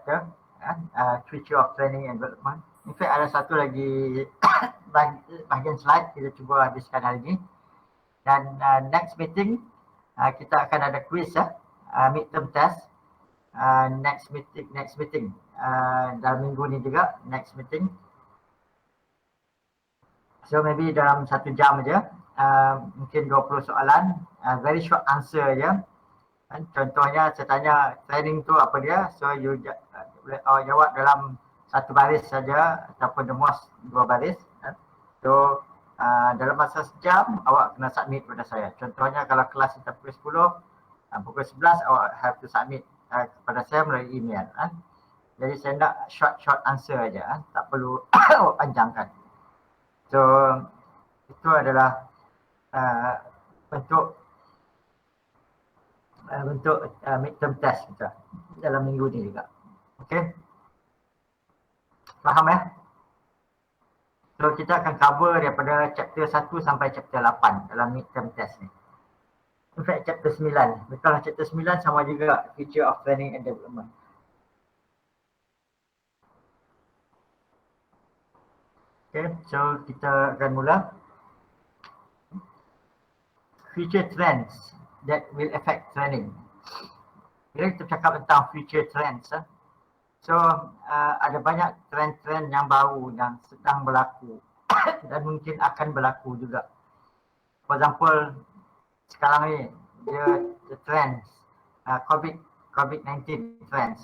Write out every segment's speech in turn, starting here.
chapter, future of training and development. In fact, ada satu lagi bahagian slide kita cuba habiskan hari ini. Dan next meeting kita akan ada quiz midterm test. Next meeting dalam minggu ni juga next meeting. So maybe dalam 1 jam aja, mungkin 20 soalan, very short answer je. Contohnya saya tanya training tu apa dia, so you jawab dalam 1 baris saja ataupun the most 2 baris. So dalam masa sejam awak kena submit kepada saya. Contohnya kalau kelas kita pukul 10, pukul 11 awak have to submit kepada saya melalui email. Jadi saya nak short answer aja, tak perlu awak panjangkan. So itu adalah bentuk midterm test kita dalam minggu ni juga. Okay, faham ya? So kita akan cover daripada chapter 1 sampai chapter 8 dalam midterm test ni. In fact chapter 9, betul lah chapter 9 sama juga future of training and development. Okay, so kita akan mula. Future trends that will affect training. Bila kita cakap tentang future trends, so ada banyak trend-trend yang baru yang sedang berlaku dan mungkin akan berlaku juga. For example, sekarang ni the trends COVID-19 trends.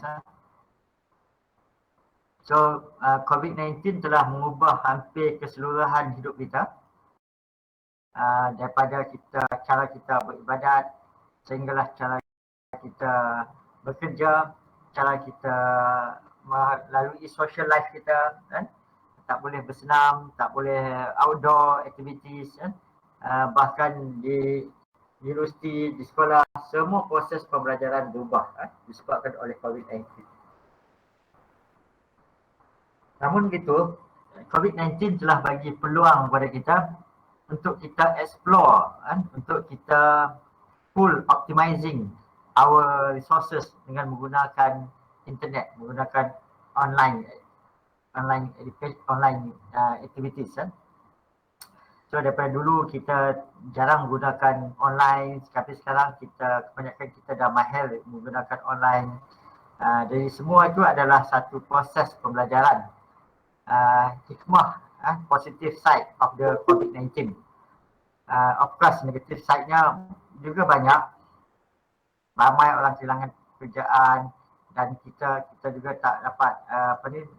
So COVID-19 telah mengubah hampir keseluruhan hidup kita, daripada cara kita beribadat sehinggalah cara kita bekerja, cara kita melalui social life kita, kan? Tak boleh bersenam, tak boleh outdoor activities, kan? Bahkan di universiti, di sekolah, semua proses pembelajaran berubah disebabkan oleh COVID-19. Namun begitu, COVID-19 telah bagi peluang kepada kita untuk kita explore, untuk kita full optimizing our resources dengan menggunakan internet, menggunakan online activities. So daripada dulu kita jarang menggunakan online, tapi sekarang kebanyakan kita dah mahir menggunakan online. Jadi semua itu adalah satu proses pembelajaran. Hikmah, positive side of the COVID-19. Of course negative side-nya juga banyak. Ramai orang kehilangan pekerjaan dan kita juga tak dapat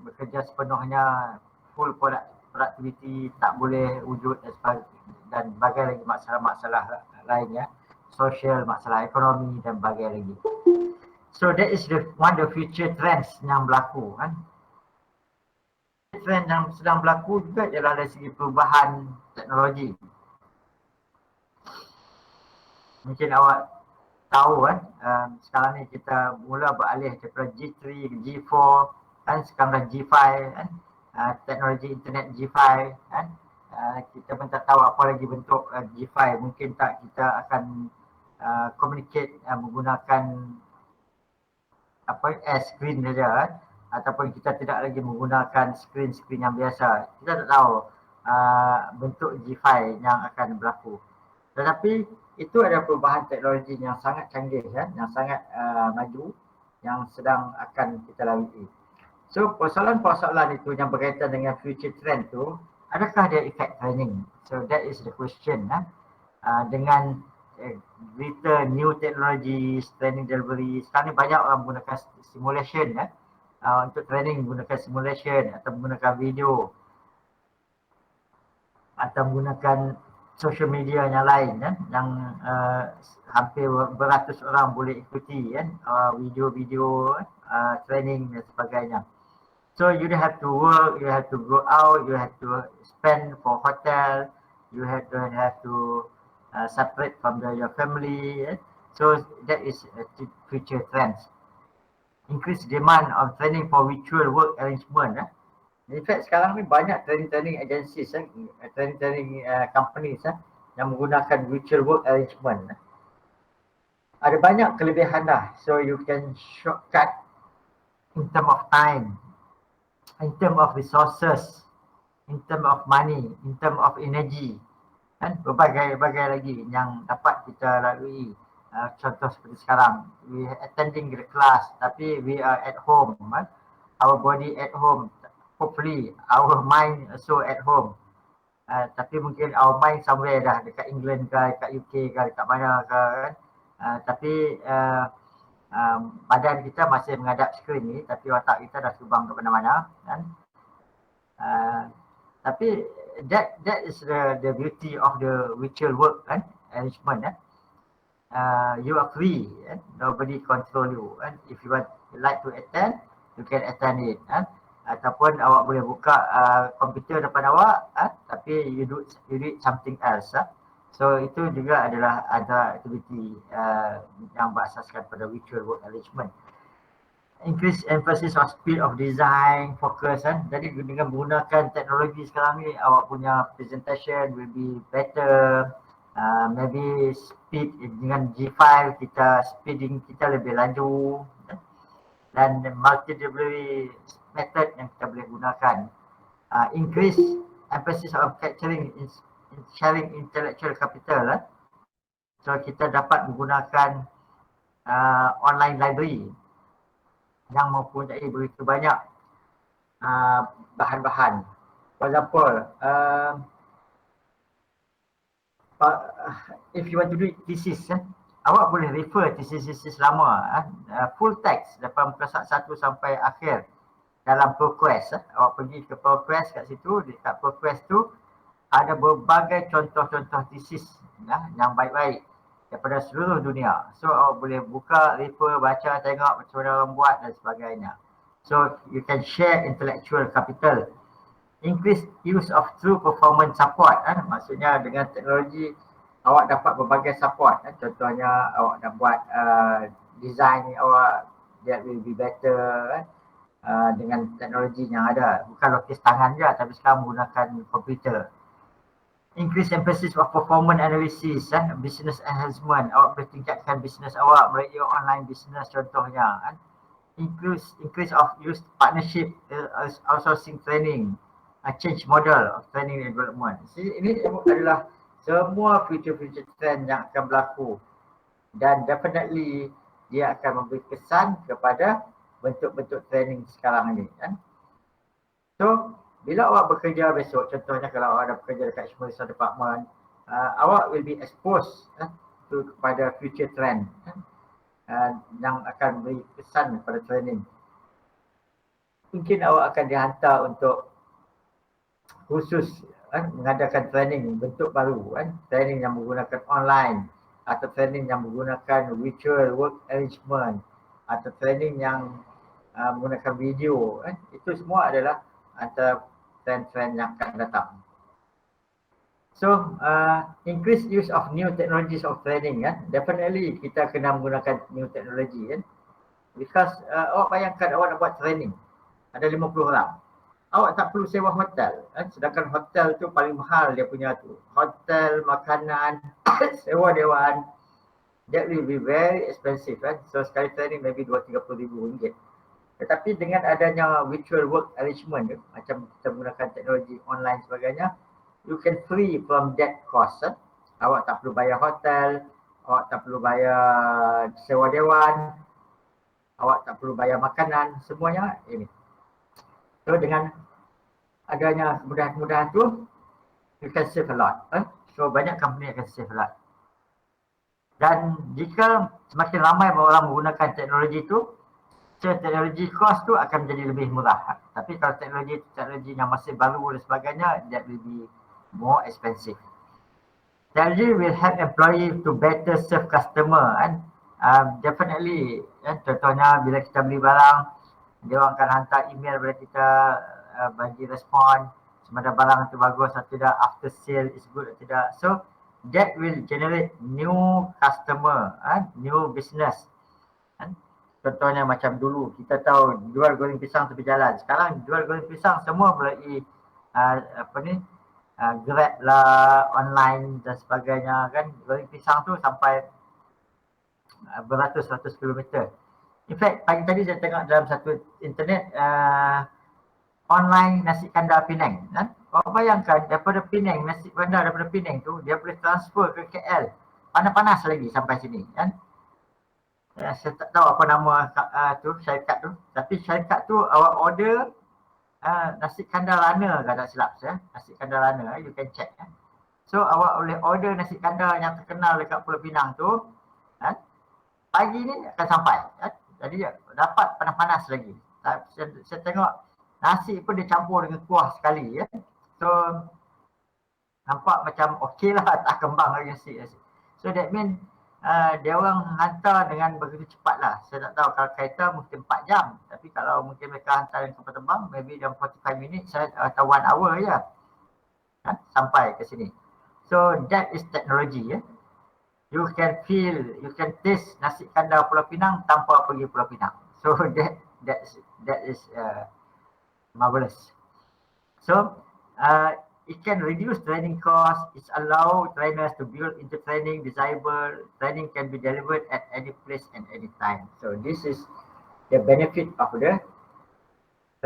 bekerja sepenuhnya, full productivity, tak boleh wujud dan bagai lagi masalah-masalah lainnya, social, masalah ekonomi dan bagai lagi. So that is one of the future trends yang berlaku, kan. Trend yang sedang berlaku juga adalah dari segi perubahan teknologi. Mungkin awak tahu kan, sekarang ni kita mula beralih daripada G3 ke G4, kan, sekarang dah G5, kan, teknologi internet G5, kan. Kita pun tak tahu apa lagi bentuk G5, mungkin tak kita akan communicate menggunakan screen saja, kan? Ataupun kita tidak lagi menggunakan screen yang biasa. Kita tak tahu bentuk G5 yang akan berlaku. Tetapi itu adalah perubahan teknologi yang sangat canggih, kan? Yang sangat maju, yang sedang akan kita lalui. So persoalan-persoalan itu yang berkaitan dengan future trend itu, adakah dia effect training? So that is the question. Dengan greater new technologies, training delivery, sekarang ni banyak orang menggunakan simulation, untuk training menggunakan simulation atau menggunakan video atau menggunakan social media yang lain, kan, yang hampir beratus orang boleh ikuti, kan, video-video training dan sebagainya. So you have to work, you have to go out, you have to spend for hotel, you have to separate from your family. So that is future trends. Increase demand of training for virtual work arrangement. In fact sekarang ni banyak training agencies, training companies yang menggunakan virtual work arrangement. Ada banyak kelebihan dah. So you can shortcut in term of time, in term of resources, in term of money, in term of energy, kan berbagai-bagai lagi yang dapat kita lalui. Contoh seperti sekarang, we attending the class tapi we are at home, kan? Our body at home, hopefully our mind also at home. Tapi mungkin our mind somewhere dah dekat England ke, dekat UK ke, dekat mana ke, kan? Tapi badan kita masih menghadap skrin ni, tapi otak kita dah terbang ke mana-mana, kan? Tapi that is the beauty of the virtual work, kan? Arrangement, kan? You are free, kan? Nobody control you, kan? If you like to attend, you can attend it, kan? Ataupun awak boleh buka komputer depan awak, tapi you do something else. So itu juga adalah ada aktiviti yang berasaskan pada virtual work arrangement. Increase emphasis on speed of design, focus, kan. Jadi dengan menggunakan teknologi sekarang ni, awak punya presentation will be better. Maybe speed dengan G5 kita speeding kita lebih laju, dan multi-delivery method yang kita boleh gunakan. Increase emphasis on capturing in sharing intellectual capital. So kita dapat menggunakan online library yang mempunyai begitu banyak bahan-bahan. For example, if you want to do thesis, awak boleh refer thesis lama, full text daripada muka 1 sampai akhir dalam ProQuest. Awak pergi ke ProQuest, kat situ, dekat ProQuest tu ada berbagai contoh-contoh thesis yang baik-baik daripada seluruh dunia. So awak boleh buka, refer, baca, tengok macam mana orang buat dan sebagainya. So you can share intellectual capital. Increase use of true performance support. Maksudnya dengan teknologi awak dapat berbagai support. Contohnya awak nak buat design awak, that will be better dengan teknologi yang ada. Bukan lukis tangan je, tapi sekarang menggunakan komputer. Increase emphasis of performance analysis, business enhancement. Awak boleh tingkatkan bisnes awak melalui online business contohnya. Increase of use partnership, outsourcing training, change model of training and development. Ini adalah semua future trend yang akan berlaku, dan definitely dia akan memberi kesan kepada bentuk-bentuk training sekarang ini, kan? So bila awak bekerja besok, contohnya kalau awak ada bekerja dekat Human Resource Department, awak will be exposed kepada future trend, yang akan beri kesan pada training. Mungkin awak akan dihantar untuk khusus mengadakan training bentuk baru, training yang menggunakan online, atau training yang menggunakan virtual work arrangement, atau training yang menggunakan video. Itu semua adalah antara trend-trend yang akan datang. So, increase use of new technologies of training, definitely kita kena menggunakan new technology, because awak bayangkan awak nak buat training, ada 50 orang. Awak tak perlu sewa hotel, sedangkan hotel tu paling mahal dia punya tu. Hotel, makanan, sewa dewan, that will be very expensive, So sekali training maybe 2-30 ribu ringgit. Tetapi dengan adanya virtual work arrangement, macam kita menggunakan teknologi online sebagainya, you can free from that cost. Awak tak perlu bayar hotel, awak tak perlu bayar sewa dewan, awak tak perlu bayar makanan, semuanya ini. So dengan adanya kemudahan-kemudahan tu, you can save a lot. So banyak company akan save a lot. Dan jika semakin ramai orang menggunakan teknologi tu, teknologi cost tu akan menjadi lebih murah. Tapi kalau teknologi yang masih baru dan sebagainya, that will be more expensive. Technology will help employee to better serve customer, definitely. Contohnya bila kita beli barang, dia orang akan hantar email kepada kita, bagi respon sama ada barang itu bagus atau tidak, after sale is good atau tidak. So that will generate new customer, new business. Contohnya macam dulu kita tahu jual goreng pisang tepi jalan. Sekarang jual goreng pisang semua melalui Grab lah, online dan sebagainya, kan. Goreng pisang tu sampai beratus-ratus kilometer. In fact, pagi tadi saya tengok dalam satu internet online nasi kandar Penang. Kan? Kau bayangkan daripada Penang, nasi kandar daripada Penang tu, dia boleh transfer ke KL. Panas-panas lagi sampai sini. Kan? Saya tak tahu apa nama tu, syarikat tu. Tapi syarikat tu awak order nasi kandar Rana kalau tak silap saya. Nasi kandar Rana, you can check. So awak boleh order nasi kandar yang terkenal dekat Pulau Pinang tu. Kan? Pagi ni akan sampai. Kan? Jadi dapat panas-panas lagi. Saya tengok nasi pun dia campur dengan kuah sekali. Ya. So nampak macam okey lah, tak kembang lagi nasi. So that mean dia orang hantar dengan begitu cepat lah. Saya tak tahu kalau kereta mungkin 4 jam. Tapi kalau mungkin mereka hantar dengan kapal terbang, maybe dalam 45 minit atau 1 hour je. Kan? Sampai ke sini. So that is technology. Ya. You can feel, you can taste nasi kandar Pulau Pinang tanpa pergi Pulau Pinang. So that is marvelous. So it can reduce training costs. It allows trainers to build into training desirable. Training can be delivered at any place and any time. So this is the benefit of the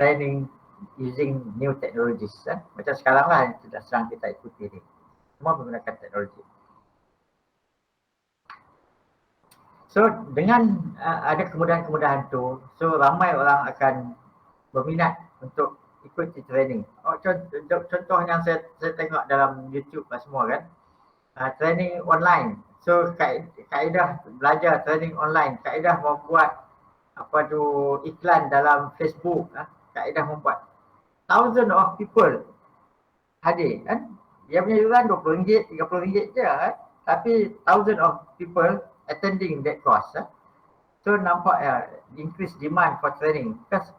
training using new technologies. Macam sekarang lah yang sedang kita ikuti ni. Semua menggunakan teknologi. So dengan ada kemudahan-kemudahan tu, so ramai orang akan berminat untuk ikut training. Contoh yang saya tengok dalam YouTube lah semua kan, training online. So kaedah belajar training online, kaedah membuat apa tu iklan dalam Facebook, kaedah membuat. Thousands of people hadir kan. Dia punya yuran RM20, RM30 je kan. Tapi thousands of people attending that course. So nampak increase demand for training. Because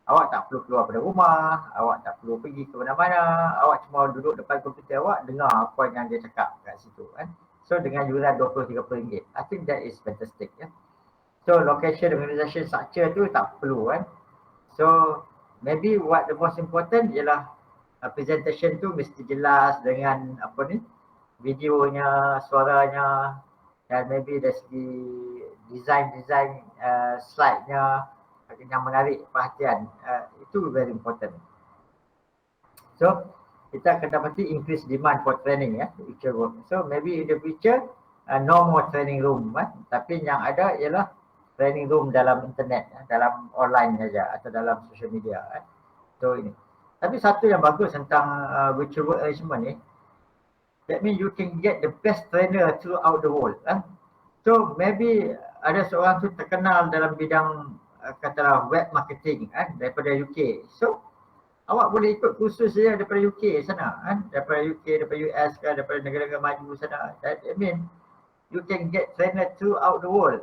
awak tak perlu keluar dari rumah, awak tak perlu pergi ke mana-mana, awak cuma duduk depan komputer awak, dengar apa yang dia cakap kat situ kan. So dengan yuran RM20-30, I think that is fantastic. So location, organisation, structure tu tak perlu kan. So maybe what the most important ialah presentation tu mesti jelas dengan apa ni, videonya, suaranya, dan maybe dari segi design slide-nya yang menarik perhatian. Itu very important. So kita akan dapati increase demand for training future work. So maybe in the future no more training room tapi yang ada ialah training room dalam internet, dalam online saja atau dalam social media. So ini. Tapi satu yang bagus tentang virtual work arrangement ni, that means you can get the best trainer throughout the world. So maybe ada seorang tu terkenal dalam bidang katalah web marketing daripada UK. So awak boleh ikut kursus dia daripada UK sana daripada UK, daripada US ke, daripada negara-negara maju sana. That mean you can get trainer throughout the world.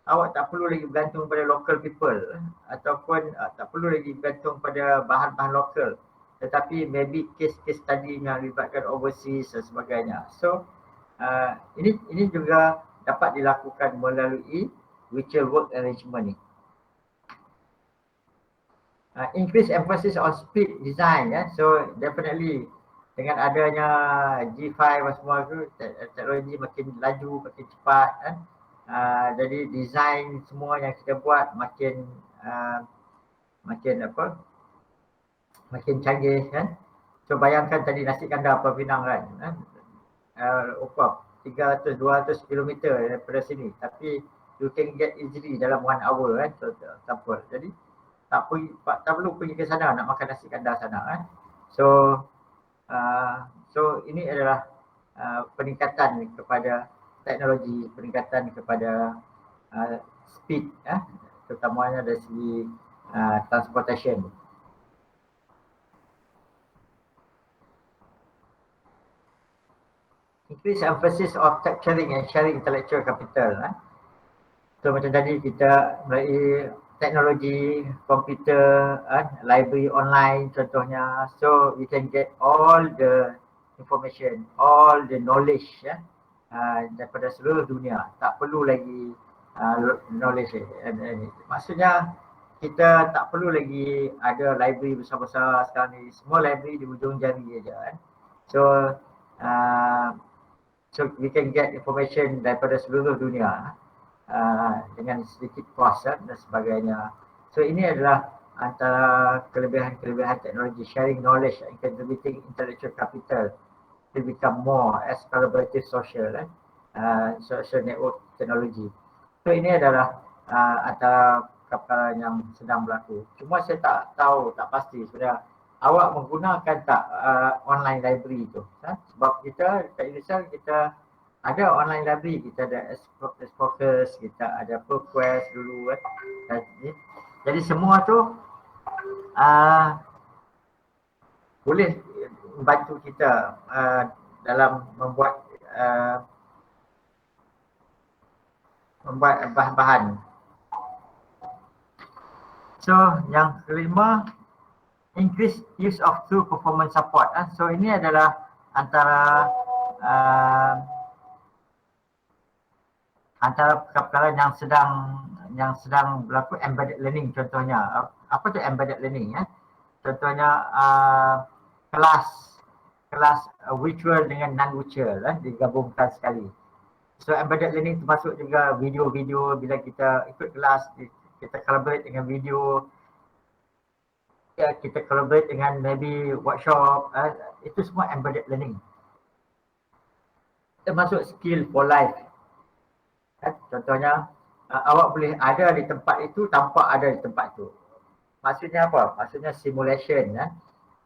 Awak tak perlu lagi bergantung pada local people ataupun tak perlu lagi bergantung pada bahan-bahan lokal, tetapi maybe case-case study yang melibatkan overseas dan sebagainya. So ini juga dapat dilakukan melalui virtual work arrangement ni. Increase emphasis on speed design. So definitely dengan adanya G5 dan semua tu, teknologi makin laju, makin cepat jadi design semua yang kita buat makin makin canggih kan. So bayangkan tadi nasi kandar Pulau Pinang kan, 300-200 km daripada sini, tapi you can get easily dalam 1 hour kan, so tanpa. Jadi tak perlu pergi ke sana nak makan nasi kandar sana kan. So ini adalah peningkatan kepada teknologi, peningkatan kepada speed terutamanya dari segi transportation. Increase emphasis of capturing and sharing intellectual capital. So macam tadi kita melalui teknologi, komputer, library online contohnya. So we can get all the information, all the knowledge daripada seluruh dunia. Tak perlu lagi knowledge. Maksudnya kita tak perlu lagi ada library besar-besar sekarang ni. Semua library di ujung jari aja kan. So we can get information daripada seluruh dunia. dengan sedikit kos dan sebagainya. So ini adalah antara kelebihan-kelebihan teknologi, sharing knowledge and contributing intellectual capital to become more as collaborative social network technology. So ini adalah antara perkara yang sedang berlaku. Cuma saya tak tahu, tak pasti sebenarnya awak menggunakan tak online library tu. Sebab kita kat Universal kita ada online library, kita ada Focus, kita ada ProQuest dulu kan. Jadi semua tu boleh membantu kita dalam membuat bahan-bahan. So yang kelima, increase use of true performance support. So ini adalah antara perkara yang sedang berlaku, embedded learning contohnya. Apa tu embedded learning? Contohnya kelas virtual dengan non-virtual digabungkan sekali. So embedded learning termasuk juga video-video. Bila kita ikut kelas, kita collaborate dengan video, kita collaborate dengan maybe workshop, itu semua embedded learning. Termasuk skill for life. Contohnya awak boleh ada di tempat itu tanpa ada di tempat itu. Maksudnya apa? Maksudnya simulation.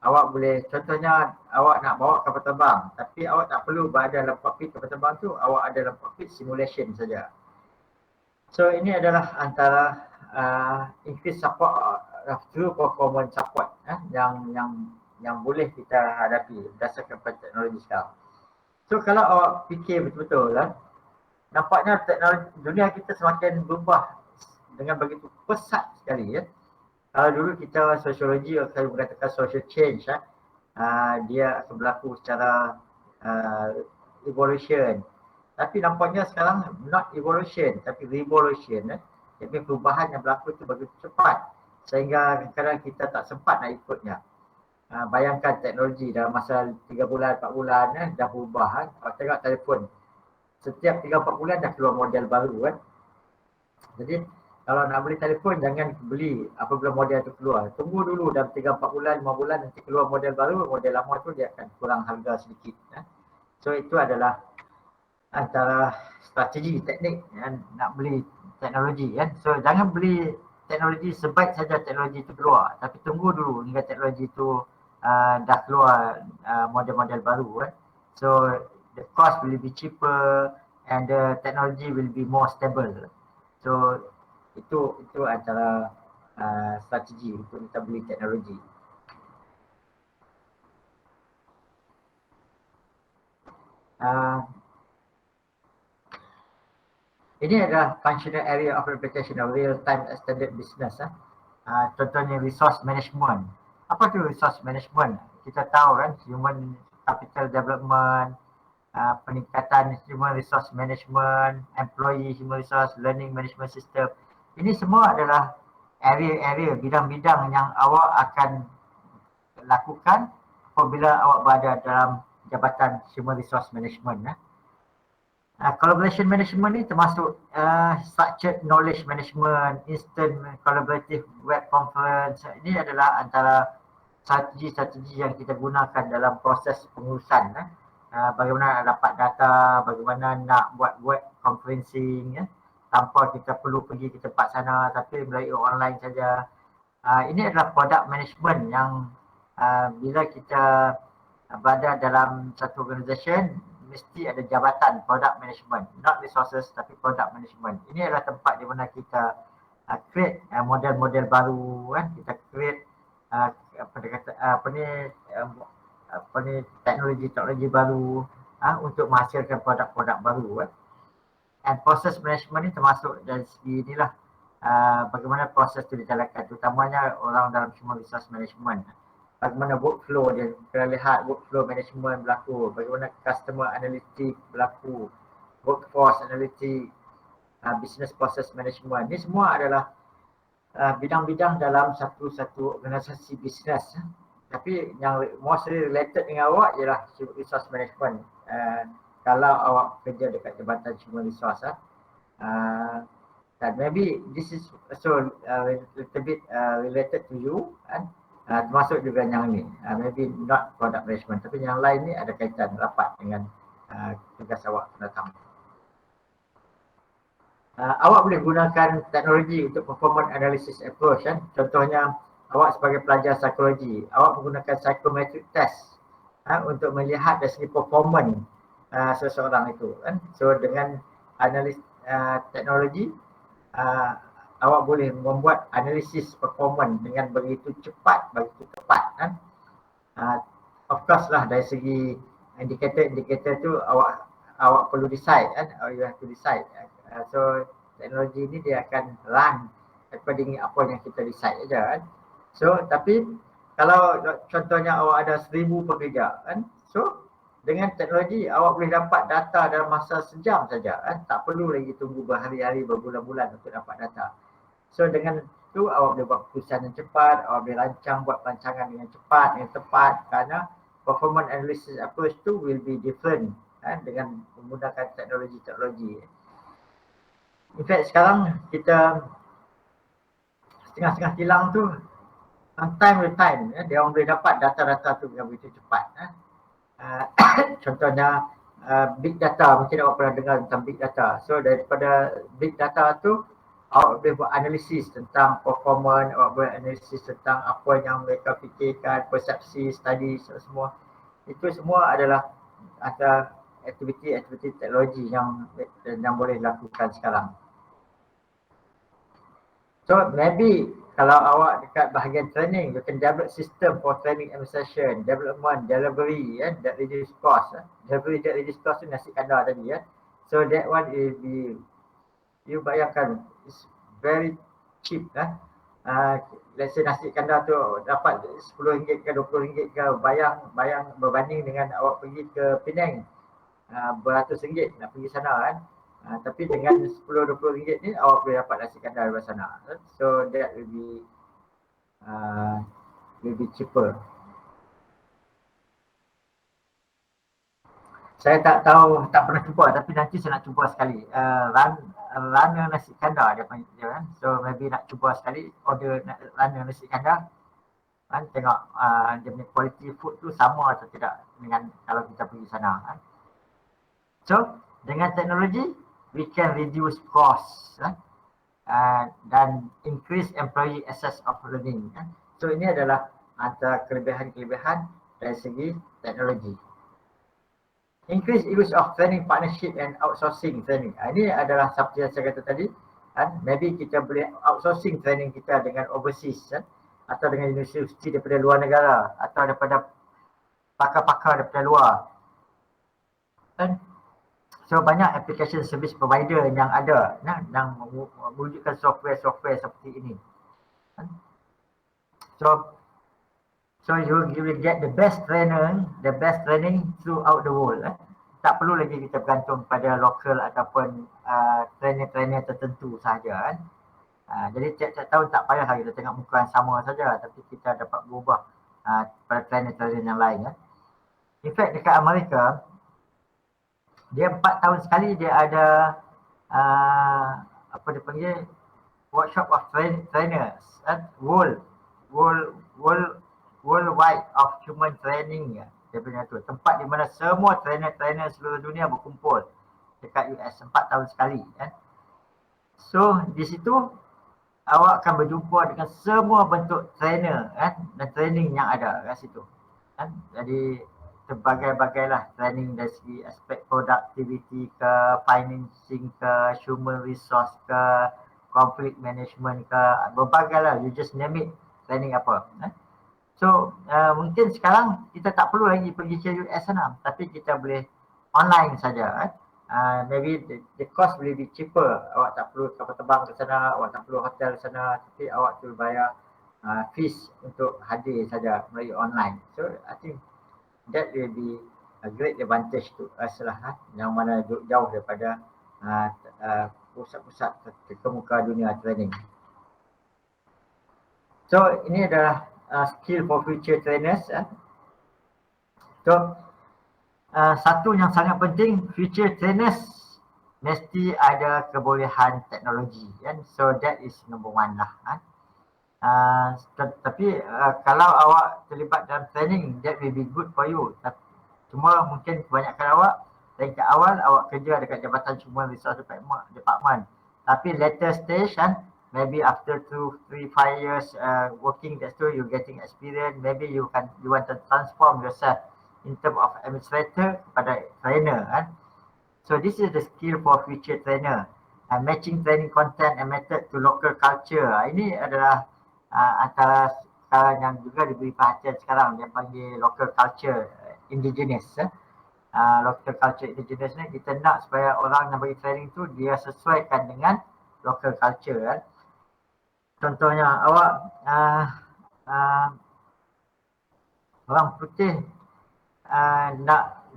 Awak boleh, contohnya awak nak bawa kapal terbang, tapi awak tak perlu berada dalam cockpit kapal terbang tu, awak ada dalam cockpit simulation saja. So ini adalah antara increase support, true performance support yang boleh kita hadapi berdasarkan teknologi sekarang. So kalau awak fikir betul-betul nampaknya teknologi dunia kita semakin berubah dengan begitu pesat sekali. Kalau dulu kita sosiologi akan mengatakan social change, dia akan berlaku secara evolution. Tapi nampaknya sekarang not evolution tapi revolution. Jadi perubahan yang berlaku itu begitu cepat sehingga kadang-kadang kita tak sempat nak ikutnya. Bayangkan teknologi dalam masa 3 bulan, 4 bulan dah berubah. Kalau tengok telefon, setiap 3-4 bulan dah keluar model baru. Jadi kalau nak beli telefon jangan beli apabila model itu keluar. Tunggu dulu dalam 3-4 bulan, 5 bulan nanti keluar model baru, model lama tu dia akan kurang harga sedikit. So itu adalah antara strategi, teknik nak beli teknologi. So jangan beli teknologi sebaik saja teknologi itu keluar. Tapi tunggu dulu hingga teknologi itu dah keluar model-model baru. So the cost will be cheaper and the technology will be more stable. So itu antara strategi untuk kita beli teknologi. Ini adalah functional area of application of real-time extended business. Contohnya resource management. Apa tu resource management? Kita tahu kan, human capital development, peningkatan human resource management, employee human resource, learning management system. Ini semua adalah area-area, bidang-bidang yang awak akan lakukan apabila awak berada dalam jabatan human resource management. Collaboration management ni termasuk structured knowledge management, instant collaborative web conference. Ini adalah antara strategi-strategi yang kita gunakan dalam proses pengurusan. Bagaimana nak dapat data, bagaimana nak buat web conferencing tanpa kita perlu pergi ke tempat sana tapi melalui online saja. Ini adalah product management yang bila kita berada dalam satu organisation mesti ada jabatan product management, not resources tapi product management. Ini adalah tempat di mana kita create model-model baru, kita create teknologi baru untuk menghasilkan produk-produk baru. And process management ni termasuk dari segi inilah bagaimana proses itu dijalankan, terutamanya orang dalam human resource management. Bagaimana workflow dia, kita lihat workflow management berlaku, bagaimana customer analytics berlaku, workforce analytics, business process management. Ini semua adalah bidang-bidang dalam satu organisasi bisnes. Tapi yang mostly related dengan awak ialah resource management. Kalau awak kerja dekat jabatan human resource. Dan maybe this is also little bit related to you kan. Termasuk juga yang ni, maybe not product management, tapi yang lain ni ada kaitan rapat dengan tugas awak datang. Awak boleh gunakan teknologi untuk performance analysis approach kan. Contohnya awak sebagai pelajar psikologi, awak menggunakan psychometric test untuk melihat dari segi performance seseorang itu kan. So dengan analis teknologi awak boleh membuat analisis performance dengan begitu cepat, begitu tepat kan. Of course lah dari segi indikator-indikator tu awak perlu decide kan, you have to decide. So teknologi ni dia akan run according apa yang kita decide aja kan. So tapi kalau contohnya awak ada 1000 pekerja kan, so dengan teknologi awak boleh dapat data dalam masa sejam saja kan, tak perlu lagi tunggu berhari-hari, berbulan-bulan untuk dapat data. So dengan tu awak boleh buat keputusan yang cepat, awak boleh rancang buat perancangan dengan cepat, dengan tepat, kerana performance analysis approach tu will be different kan, dengan menggunakan teknologi. In fact sekarang kita setengah-setengah kilang tu time to time dia orang boleh dapat data-data tu dengan begitu cepat. Contohnya big data, mungkin awak pernah dengar tentang big data. So daripada big data tu awak boleh buat analisis tentang performance, awak boleh analisis tentang apa yang mereka fikirkan, persepsi, study semua. Itu semua adalah antara aktiviti-aktiviti teknologi yang boleh dilakukan sekarang. So maybe kalau awak dekat bahagian training, you can develop system for training administration, development, delivery, that reduce cost. Delivery that reduce cost tu nasi kandar tadi. So that one is the, you bayangkan, it's very cheap. Let's say nasi kandar tu dapat RM10 ke RM20 ke, bayang berbanding dengan awak pergi ke Penang, beratus ringgit nak pergi sana kan. Tapi dengan RM10-20 ni awak boleh dapat nasi kandar dari sana. So that will be cheaper. Saya tak tahu, tak pernah cuba, tapi nanti saya nak cuba sekali. Runner nasi kandar dia panggil dia kan. So maybe nak cuba sekali order runner nasi kandar. Kan tengok dia punya quality food tu sama atau tidak dengan kalau kita pergi sana kan. So dengan teknologi we can reduce cost dan increase employee access of learning. So ini adalah antara kelebihan-kelebihan dari segi teknologi. Increase use of training partnership and outsourcing training. Ini adalah seperti yang saya kata tadi. Maybe kita boleh outsourcing training kita dengan overseas atau dengan universiti daripada luar negara atau daripada pakar-pakar daripada luar. So banyak application service provider yang ada yang mewujudkan software seperti ini. So you will get the best training throughout the world. Tak perlu lagi kita bergantung pada lokal ataupun trainer-trainer tertentu sahaja. Jadi tiap-tiap tahun tak payah kita tengok muka yang sama saja, tapi kita dapat berubah pada trainer-trainer yang lain. In fact dekat Amerika, dia 4 tahun sekali dia ada apa dia panggil, workshop of trainers, worldwide of human training. Dia punya tu tempat di mana semua trainer-trainer seluruh dunia berkumpul dekat US 4 tahun sekali. So di situ awak akan berjumpa dengan semua bentuk trainer dan training yang ada kat situ. Jadi berbagai-bagailah training dari segi aspek productivity ke, financing ke, human resource ke, conflict management ke, berbagailah, you just name it, training apa. So mungkin sekarang kita tak perlu lagi pergi ke US sana, tapi kita boleh online saja. Maybe the cost will be cheaper. Awak tak perlu kapal terbang ke sana, awak tak perlu hotel ke sana, tapi awak perlu bayar fees untuk hadir saja melalui online. So I think that will be a great advantage to us lah, yang mana jauh daripada pusat-pusat terkemuka dunia training. So ini adalah skill for future trainers. So satu yang sangat penting, future trainers mesti ada kebolehan teknologi kan. So that is number one lah kan. Tapi kalau awak terlibat dalam training, that will be good for you. Cuma mungkin kebanyakan awak tingkat awal awak kerja dekat Jabatan Human Resource Department. Tapi later stage kan, maybe after 2, 3, 5 years working that store, you getting experience, maybe you want to transform yourself in term of administrator kepada trainer kan. So this is the skill for future trainer. Matching training content and method to local culture. Ini adalah antara sekarang yang juga diberi perhatian sekarang, yang panggil local culture indigenous. Local culture indigenous ni kita nak supaya orang yang bagi training tu dia sesuaikan dengan local culture kan. Contohnya awak orang putih nak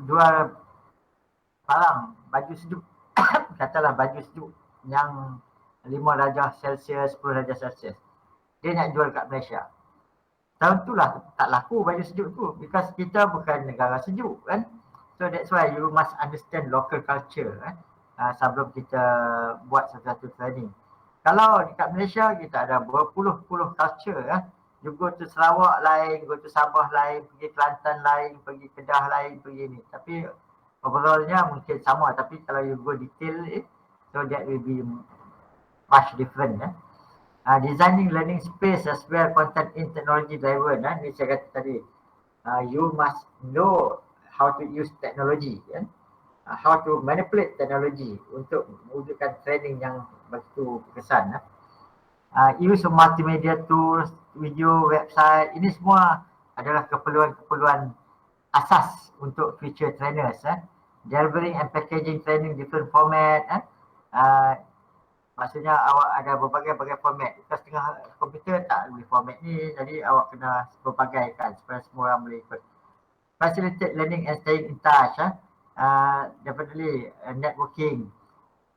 jual barang baju sejuk katalah baju sejuk yang 5 darjah Celsius, 10 darjah Celsius. Dia nak jual kat Malaysia. Tahun tu lah tak laku baju sejuk tu because kita bukan negara sejuk kan. So that's why you must understand local culture kan. Sebelum kita buat satu-satu training. Kalau dekat Malaysia kita ada berpuluh-puluh culture kan. You go to Sarawak lain, go to Sabah lain, pergi Kelantan lain, pergi Kedah lain, pergi ni. Tapi overallnya mungkin sama, tapi kalau you go detail so that will be much different kan. Designing learning space as well content in technology driven ni saya kata tadi. You must know how to use technology kan. How to manipulate technology untuk mewujudkan training yang begitu berkesan. Use multimedia tools, video, website, ini semua adalah keperluan-keperluan asas untuk future trainers. Delivering and packaging training different format. Maksudnya awak ada berbagai-bagai format. Because tengah komputer tak boleh format ni, jadi awak kena berbagai kan supaya semua orang boleh ikut. Facilitate learning and staying in touch. Definitely networking.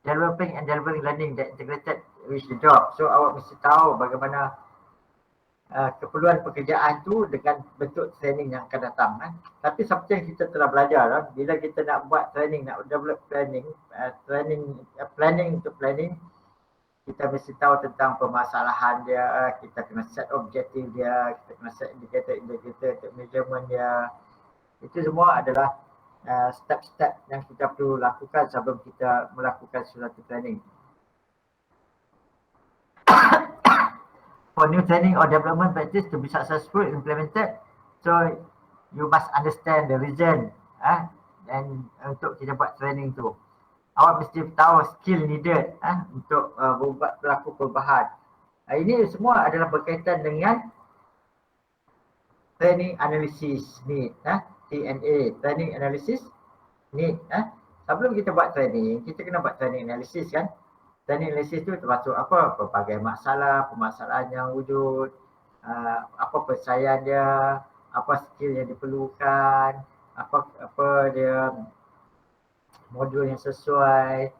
Developing and delivering learning that integrated with the job. So awak mesti tahu bagaimana keperluan pekerjaan tu dengan bentuk training yang akan datang. Tapi seperti yang kita telah belajar, bila kita nak buat training, nak develop planning untuk planning, kita mesti tahu tentang permasalahan dia, kita kena set objektif dia, kita kena set indicator untuk measurement dia. Itu semua adalah step-step yang kita perlu lakukan sebelum kita melakukan suatu training. For new training or development practice to be successful implemented, so you must understand the reason dan untuk kita buat training tu. Awak mesti tahu skill needed untuk berlaku perubahan. Ini semua adalah berkaitan dengan training analysis need, TNA, training analysis need. Sebelum kita buat training, kita kena buat training analysis kan. Training analysis tu termasuk apa? Pelbagai permasalahan yang wujud, apa pencapaian dia, apa skill yang diperlukan, apa dia modul yang sesuai,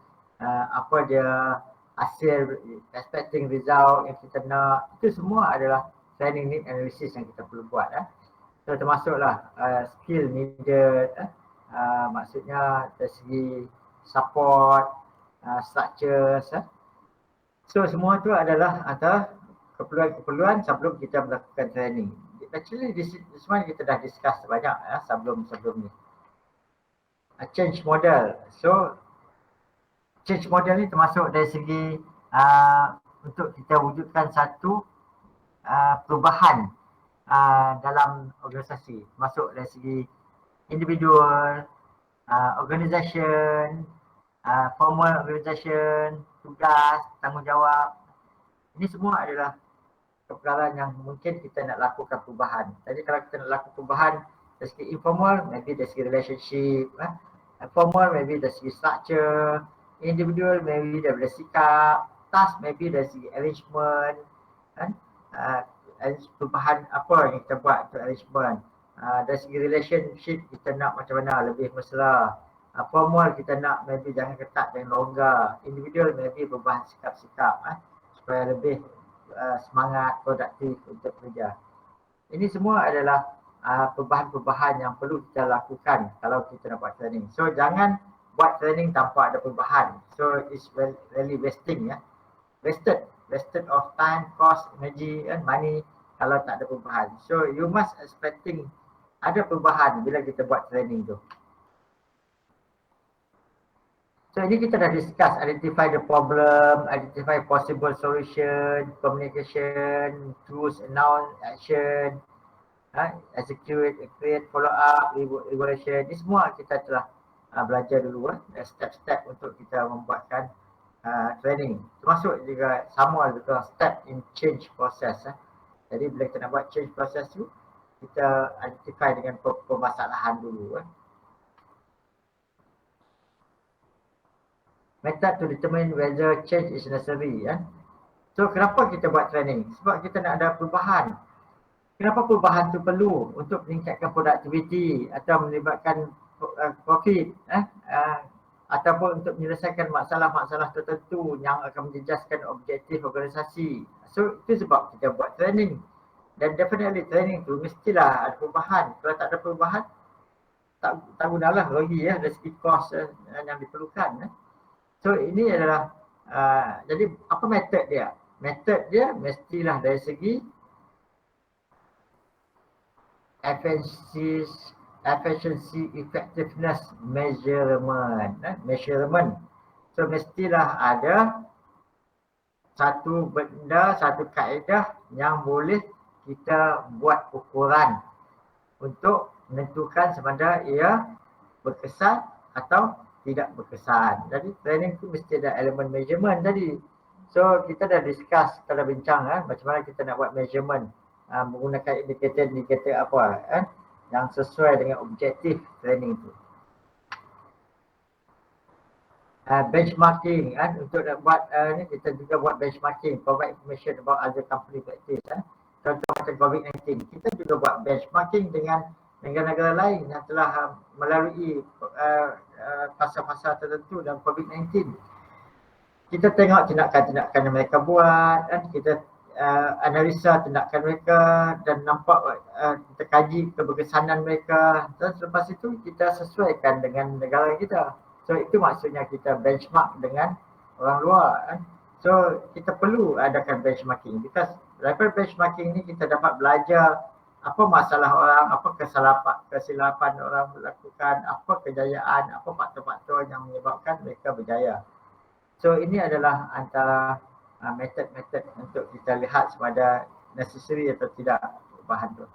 apa dia hasil expecting result yang kita nak. Itu semua adalah training need analysis yang kita perlu buat. So termasuklah skill needed, maksudnya dari segi support, structures. So semua tu adalah antara keperluan-keperluan sebelum kita melakukan training. Actually semua kita dah discuss banyak sebelum ni. Change model. So change model ni termasuk dari segi untuk kita wujudkan satu perubahan dalam organisasi, termasuk dari segi individual, organisation, formal organisation, tugas, tanggungjawab. Ini semua adalah perkara yang mungkin kita nak lakukan perubahan. Jadi kalau kita nak lakukan perubahan dari segi informal, maybe dari segi relationship, formal maybe dari segi structure, individual maybe dari sikap, task maybe dari segi arrangement, perubahan apa yang kita buat untuk arrangement. Dari segi relationship kita nak macam mana lebih mesra. Formal kita nak maybe jangan ketat dan longgar. Individual maybe perubahan sikap-sikap supaya lebih semangat, produktif untuk kerja. Ini semua adalah perubahan-perubahan yang perlu kita lakukan kalau kita nak buat training. So jangan buat training tanpa ada perubahan. So it's really wasting ya. Wasted of time, cost, energy and money kalau tak ada perubahan. So you must expecting ada perubahan bila kita buat training tu. So ini kita dah discuss, identify the problem, identify possible solution, communication, tools, announce, action, execute, create, follow up, evaluation. Ini semua kita telah belajar dulu step-step untuk kita membuatkan training. Termasuk juga sama juga step in change process. Jadi bila kita nak buat change process tu, kita identify dengan permasalahan dulu. Method to determine whether change is necessary. So kenapa kita buat training? Sebab kita nak ada perubahan. Kenapa perubahan tu perlu? Untuk meningkatkan produktiviti atau melibatkan profit, ataupun untuk menyelesaikan masalah-masalah tertentu yang akan menjejaskan objektif organisasi. So itu sebab kita buat training. Dan definitely training tu mestilah ada perubahan. Kalau tak ada perubahan, tak gunalah rugi dari segi kos yang diperlukan. So ini adalah, jadi apa metod dia? Metod dia mestilah dari segi efficiency, effectiveness, measurement. So mestilah ada satu benda, satu kaedah yang boleh kita buat ukuran untuk menentukan sama ada ia berkesan atau tidak berkesan. Jadi training tu mesti ada elemen measurement tadi. So kita dah discuss, kita dah bincang macam mana kita nak buat measurement menggunakan indikator apa yang sesuai dengan objektif training tu. Benchmarking untuk nak buat ni kita juga buat benchmarking, provide information about other company practice. Contoh macam COVID-19, kita juga buat benchmarking dengan negara-negara lain yang telah melalui fasa-fasa tertentu dalam COVID-19. Kita tengok tindakan-tindakan yang mereka buat, kita analisa tindakan mereka dan nampak kita kaji keberkesanan mereka, dan selepas itu kita sesuaikan dengan negara kita. So itu maksudnya kita benchmark dengan orang luar. So kita perlu adakan benchmarking, because daripada benchmarking ni kita dapat belajar apa masalah orang, apa kesilapan orang melakukan, apa kejayaan, apa faktor-faktor yang menyebabkan mereka berjaya. So ini adalah antara metod-metod untuk kita lihat sama ada necessary atau tidak perubahan tu.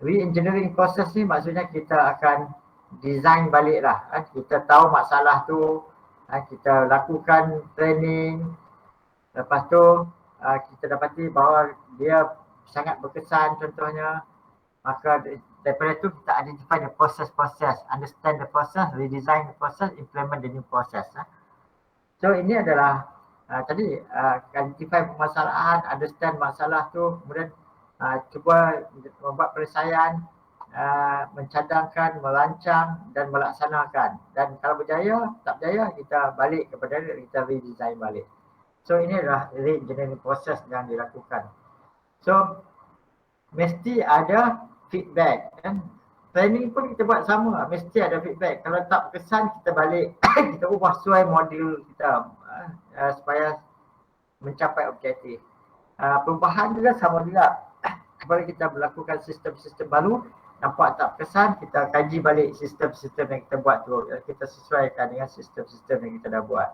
Re-engineering proses ni maksudnya kita akan design balik lah. Kita tahu masalah tu, kita lakukan training, lepas tu kita dapati bahawa dia sangat berkesan contohnya, maka daripada itu kita identify the process, understand the process, redesign the process, implement the new process. So ini adalah tadi identify permasalahan, understand masalah tu, kemudian cuba membuat penyelesaian, mencadangkan, merancang dan melaksanakan. Dan kalau berjaya, tak berjaya, kita balik kepada kita redesign balik. So ini adalah re-engineering proses yang dilakukan. So mesti ada feedback. Training pun kita buat sama, mesti ada feedback. Kalau tak berkesan, kita balik kita ubah sesuai modul kita supaya mencapai objektif. Perubahan juga sama juga. Kalau kita melakukan sistem-sistem baru, nampak tak berkesan, kita kaji balik sistem-sistem yang kita buat tu, kita sesuaikan dengan sistem-sistem yang kita dah buat.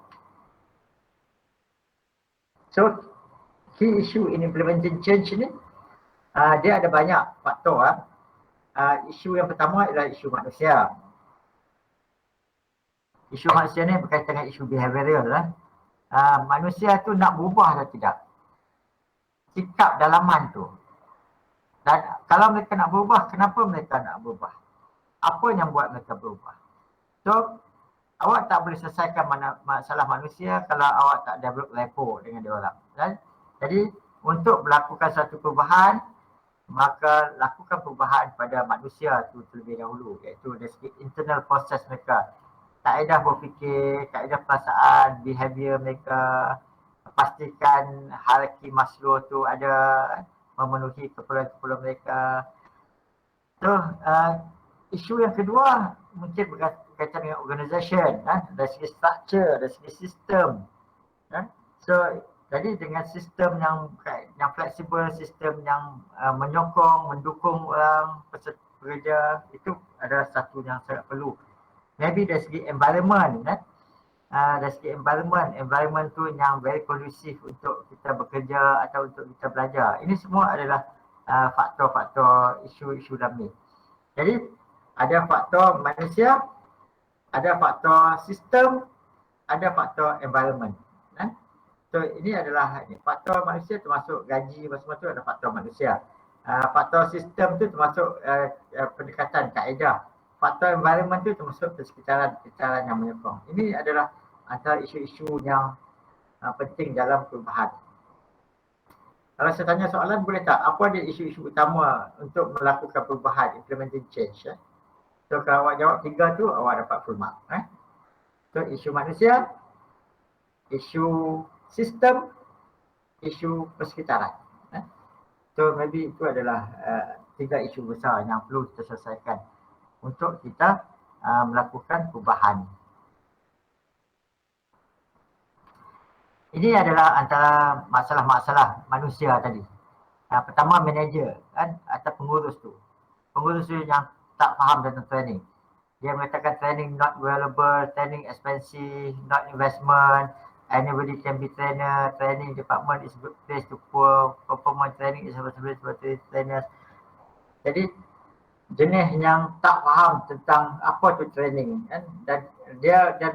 So key issue in implementing change ni, dia ada banyak faktor. Isu yang pertama adalah isu manusia. Isu manusia ni berkaitan dengan isu behavioral. Manusia tu nak berubah atau tidak? Sikap dalaman tu. Dan kalau mereka nak berubah, kenapa mereka nak berubah? Apa yang buat mereka berubah? So, awak tak boleh selesaikan masalah manusia kalau awak tak develop rapport dengan dia orang. Jadi, untuk melakukan satu perubahan, maka lakukan perubahan pada manusia tu terlebih dahulu, iaitu dari segi internal proses mereka, kaedah berfikir, kaedah perasaan, behavior mereka, pastikan hierarki Maslow tu ada, memenuhi keperluan-keperluan mereka. So isu yang kedua mungkin berkaitan dengan organisation, dari segi structure, dari segi sistem. So jadi dengan sistem yang fleksibel, sistem yang menyokong, mendukung orang pekerja, itu adalah satu yang sangat perlu. Maybe dari segi environment, dari segi environment tu yang very conducive untuk kita bekerja atau untuk kita belajar. Ini semua adalah faktor-faktor isu-isu dalam ni. Jadi ada faktor manusia, ada faktor sistem, ada faktor environment. So ini adalah faktor manusia termasuk gaji semua tu ada faktor manusia. Faktor sistem tu termasuk pendekatan kaedah. Faktor environment tu termasuk persekitaran yang menyokong. Ini adalah antara isu-isu yang penting dalam perubahan. Kalau saya tanya soalan, boleh tak? Apa dia isu-isu utama untuk melakukan perubahan, implementing change? So kalau awak jawab 3 tu, awak dapat full mark. So isu manusia, isu sistem, isu persekitaran. So maybe itu adalah 3 isu besar yang perlu kita selesaikan untuk kita melakukan perubahan. Ini adalah antara masalah-masalah manusia tadi. Pertama manager atau pengurus tu. Pengurus tu yang tak faham tentang training. Dia mengatakan training not valuable, training expensive, not investment, anybody can be trainer, training department is good place to performance training is responsibility trainers. Jadi jenis yang tak faham tentang apa tu training dan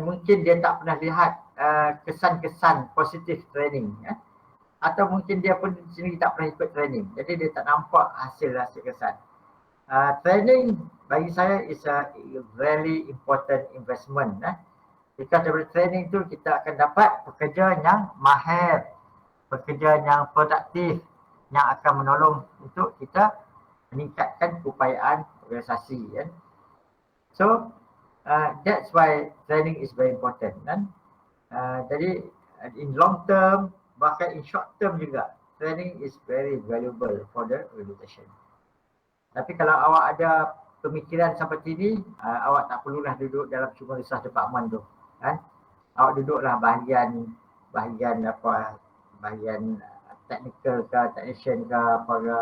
mungkin dia tak pernah lihat kesan-kesan positif training atau mungkin dia pun sendiri tak pernah ikut training, jadi dia tak nampak hasil kesan. Training bagi saya is a very important investment. Kita daripada training tu kita akan dapat pekerja yang mahir, pekerja yang produktif, yang akan menolong untuk kita meningkatkan keupayaan organisasi. So that's why training is very important. Jadi in long term, bahkan in short term juga, training is very valuable for the organization. Tapi kalau awak ada pemikiran seperti ini, awak tak perlulah duduk dalam human resource department tu. Awak duduklah bahagian technical ke, technician ke, apa ke.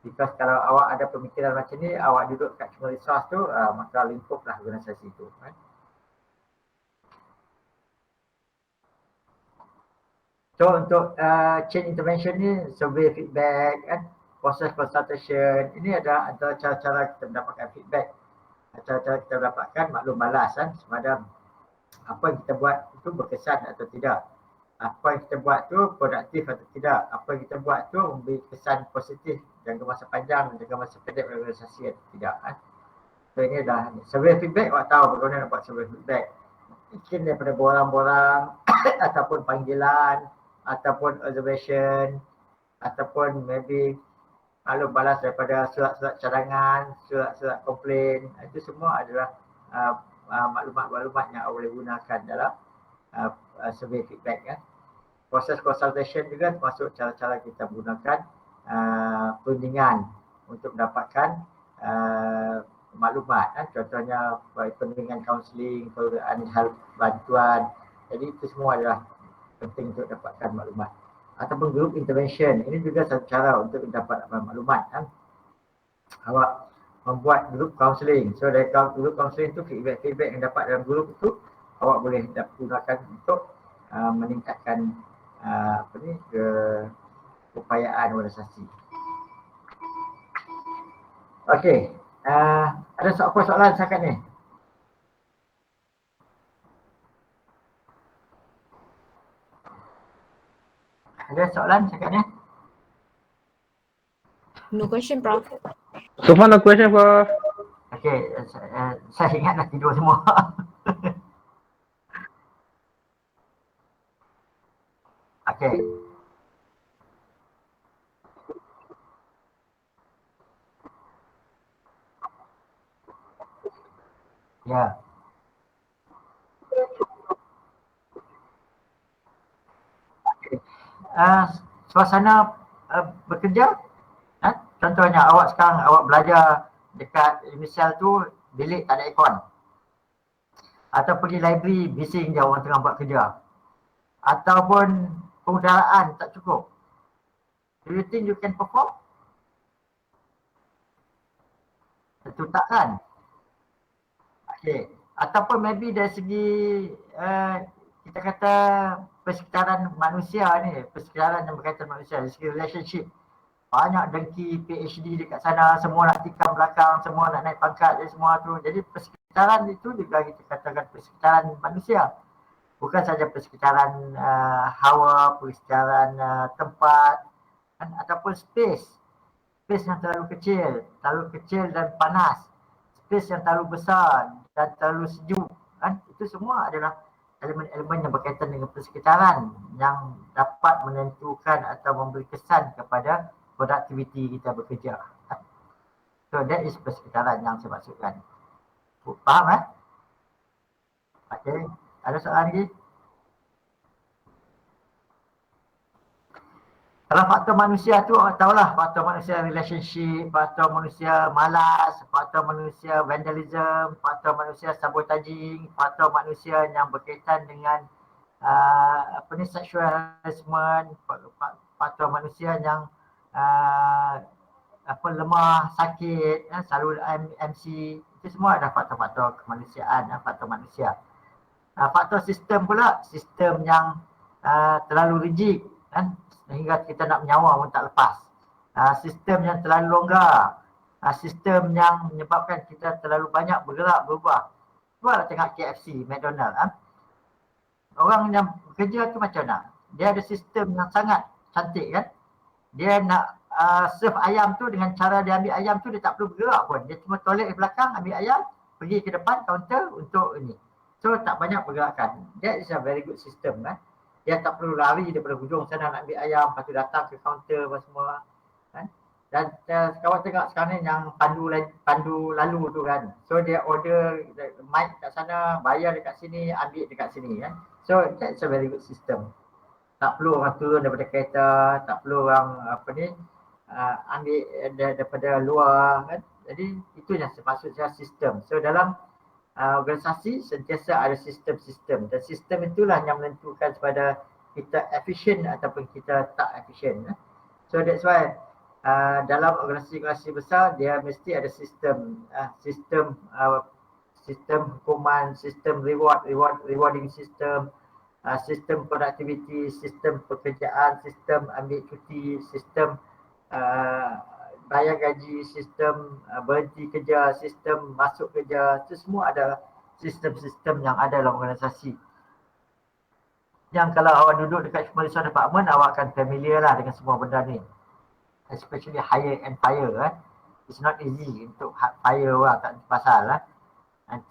Because kalau awak ada pemikiran macam ni, awak duduk kat human resource tu, maka lingkuplah organisasi tu. So untuk change intervention ni, survey feedback, proses consultation, ini ada antara cara-cara kita mendapatkan feedback, cara-cara kita mendapatkan maklum balas sama apa yang kita buat itu berkesan atau tidak, apa yang kita buat tu produktif atau tidak, apa yang kita buat tu memberi kesan positif jangka masa panjang dan jangka masa pendek organisasi atau tidak. So ini dah survey feedback, awak tahu bagaimana nak buat survey feedback. Mungkin daripada borang-borang ataupun panggilan ataupun observation ataupun maybe maklum balas daripada surat-surat cadangan, surat-surat komplain. Itu semua adalah maklumat-maklumat yang boleh gunakan dalam survey feedback. Proses consultation juga termasuk cara-cara kita menggunakan perundingan untuk mendapatkan maklumat. Contohnya perundingan kaunseling, perundingan help bantuan. Jadi itu semua adalah penting untuk dapatkan maklumat. Ataupun group intervention, ini juga satu cara untuk mendapat maklumat. Awak membuat group counselling. So dari group counselling itu feedback yang dapat dalam group itu awak boleh gunakan untuk meningkatkan keupayaan organisasi. Okey, ada soalan setakat ni? Ada soalan setakat ni? No question, Prof. So far no question, Prof. Okey, saya ingat dah tidur semua. Okey. Ya. Suasana bekerja, contohnya awak sekarang awak belajar dekat misal tu bilik tak ada aircon. atau pergi library bising je orang tengah buat kerja, ataupun pengudaraan tak cukup. Do you think you can perform? Tentu tak kan? Okay. Ataupun maybe dari segi kita kata persekitaran manusia ni, persekitaran yang berkaitan manusia, dari segi relationship. Banyak dengki PhD dekat sana, semua nak tikam belakang, semua nak naik pangkat dan semua tu. Jadi persekitaran itu juga kita katakan persekitaran manusia. Bukan saja persekitaran hawa, persekitaran tempat kan, ataupun space. Space yang terlalu kecil dan panas. Space yang terlalu besar dan terlalu sejuk. Kan? Itu semua adalah elemen-elemen yang berkaitan dengan persekitaran yang dapat menentukan atau memberi kesan kepada produktiviti kita bekerja. So that is persekitaran yang saya maksudkan. Faham Okay. Ada soalan lagi? Kalau faktor manusia tu, tahulah faktor manusia relationship, faktor manusia malas, faktor manusia vandalism, faktor manusia sabotaging, faktor manusia yang berkaitan dengan sexual harassment, faktor manusia yang lemah, sakit, selalu MC, itu semua adalah faktor-faktor kemanusiaan, faktor manusia. Faktor sistem pula, sistem yang terlalu rigid, kan? Sehingga kita nak menyawa pun tak lepas. Sistem yang terlalu longgar, sistem yang menyebabkan kita terlalu banyak bergerak, berubah. Cubalah tengok KFC, McDonald. Orang yang bekerja tu macam mana? Dia ada sistem yang sangat cantik kan. Dia nak serve ayam tu dengan cara dia ambil ayam tu, dia tak perlu bergerak pun. Dia cuma tolak di belakang, ambil ayam, pergi ke depan kaunter untuk ini. So tak banyak pergerakan. That is a very good system kan. Dia tak perlu lari daripada hujung sana nak ambil ayam, lepas tu datang ke kaunter apa semua. Kan? Dan kawan tengok sekarang ni yang pandu lalu tu kan. So dia order mic kat sana, bayar dekat sini, ambil dekat sini kan. So that's a very good system. Tak perlu orang turun daripada kereta, tak perlu orang ambil daripada luar kan. Jadi itu yang maksud saya sistem. So dalam organisasi sentiasa ada sistem-sistem dan sistem itulah yang menentukan kepada kita efisien ataupun kita tak efisien. So that's why dalam organisasi besar dia mesti ada sistem sistem hukuman, sistem rewarding system, sistem productivity, sistem pekerjaan, sistem ambil cuti, sistem bayar gaji, sistem berhenti kerja, sistem masuk kerja, itu semua adalah sistem-sistem yang ada dalam organisasi. Yang kalau awak duduk dekat human resource department, awak akan familiar lah dengan semua benda ni. Especially hire and fire. It's not easy untuk fire orang tak pasal lah.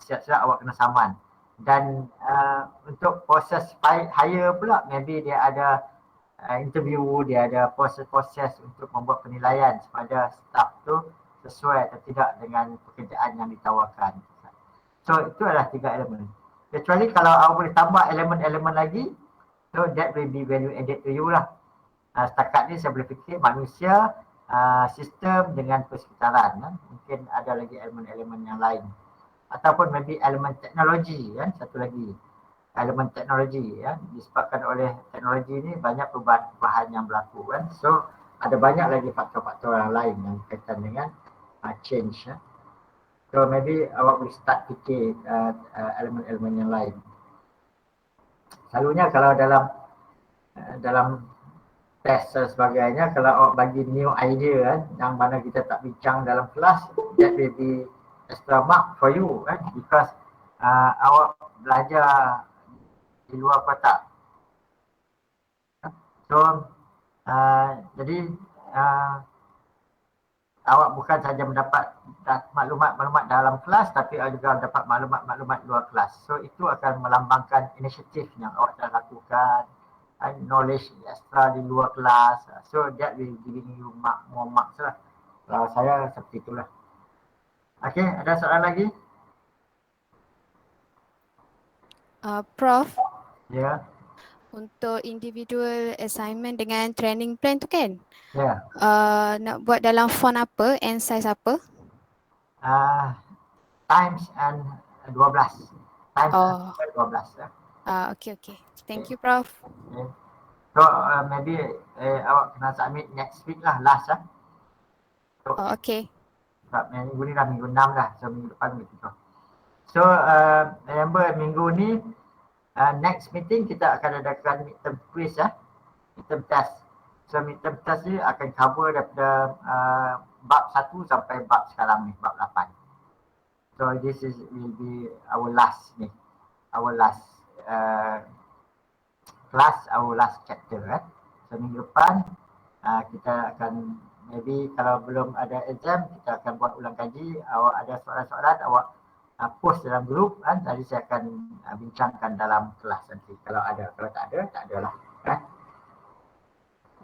Siap-siap awak kena saman. Dan untuk proses hire pula, maybe dia ada interview, dia ada proses-proses untuk membuat penilaian kepada staff tu sesuai atau tidak dengan pekerjaan yang ditawarkan. So itu adalah 3 elemen. Kecuali kalau awak boleh tambah elemen-elemen lagi, so that will be value added to you lah. Setakat ni saya boleh fikir manusia, sistem dengan persekitaran. Mungkin ada lagi elemen-elemen yang lain. Ataupun maybe elemen teknologi kan, satu lagi. Elemen teknologi disebabkan oleh teknologi ni banyak perubahan yang berlaku kan. So ada banyak lagi faktor-faktor yang lain yang berkaitan dengan change. So maybe awak boleh start fikir elemen-elemen yang lain. Selalunya kalau dalam test dan sebagainya, kalau awak bagi new idea kan, yang mana kita tak bincang dalam kelas, that will be extra mark for you kan, because awak belajar di luar kotak. So jadi awak bukan saja mendapat maklumat-maklumat dalam kelas, tapi juga dapat maklumat-maklumat luar kelas. So itu akan melambangkan inisiatif yang awak telah lakukan, knowledge extra di luar kelas. So that will giving you more marks lah. Kalau saya seperti itulah. Okay, ada soalan lagi? Prof. Ya. Yeah. Untuk individual assignment dengan training plan tu kan? Ya. Yeah. Nak buat dalam font apa and size apa? Times and 12. Time Oh. 12 ya. Okay. Thank you, Prof. Okay. So maybe awak kena submit next week lah, last lah. So, Oh, okay. sebab minggu ni dah minggu 6 dah, so minggu depan minggu 7. So remember minggu ni next meeting kita akan adakan midterm quiz ya, midterm test. So midterm test ni akan cover daripada bab 1 sampai bab sekarang ni, bab 8. So this will be our last ni, our last class, our last chapter So minggu depan kita akan maybe kalau belum ada exam kita akan buat ulang kaji. Awak ada soalan-soalan awak post dalam grup kan, nanti saya akan bincangkan dalam kelas nanti kalau ada. Kalau tak ada, tak adalah.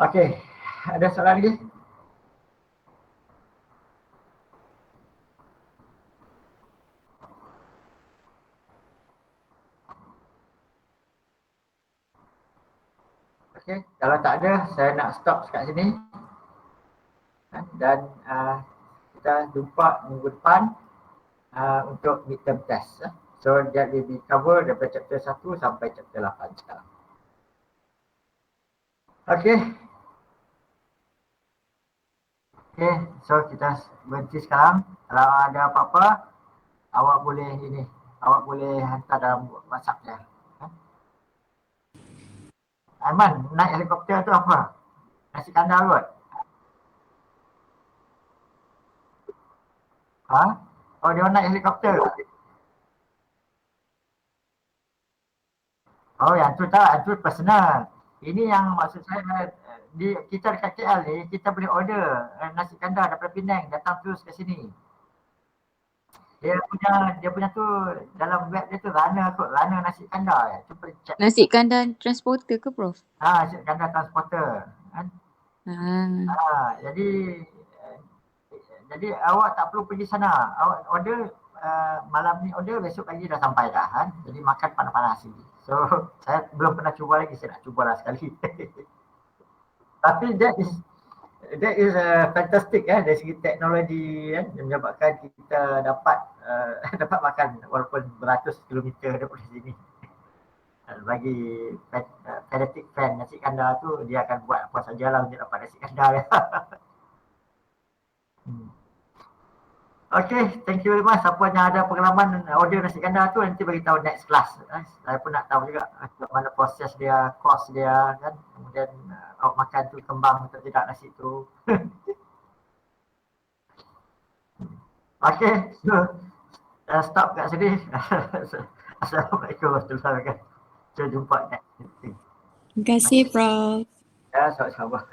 Okey, ada soalan lagi? Okey, kalau tak ada saya nak stop dekat sini. Dan kita jumpa minggu depan untuk midterm test. So that will be cover daripada chapter 1 sampai chapter 8 sekarang. Okay. Okay, so kita berhenti sekarang. Kalau ada apa-apa, awak boleh hantar dalam WhatsApp saya. Aiman, naik helikopter tu apa? Nasi kandar kot? Oh, dia naik helikopter. Oh, yang tu tak, yang tu personal. Ini yang maksud saya, kita dekat KL ni, kita boleh order nasi kandar daripada Penang, datang terus ke sini. Dia punya tu, dalam web dia tu Rana kot, Rana nasi kandar. Cuba check. Nasi kandar transporter ke, Prof? Nasi kandar transporter. Kan? Jadi awak tak perlu pergi sana. Awak order malam ni order, besok pagi dah sampai dah kan. Jadi makan panas-panas sini. So saya belum pernah cuba lagi, saya nak cubalah sekali. Tapi that is fantastic dari segi teknologi kan, yang menyebabkan kita dapat makan walaupun beratus kilometer daripada sini. Bagi fanatic fan nasi kandar tu, dia akan buat apa sajalah untuk dapat nasi kandar ya. Okay, thank you very much. Siapa yang ada pengalaman order nasi kandar tu nanti beritahu next class. Saya pun nak tahu juga mana proses dia, cost dia kan. Kemudian awak makan tu kembang atau tidak nasi tu. Okay, so stop kat sini. Assalamualaikum warahmatullahi wabarakatuh. Kita jumpa next meeting. Terima kasih, Prof. Ya, sama-sama.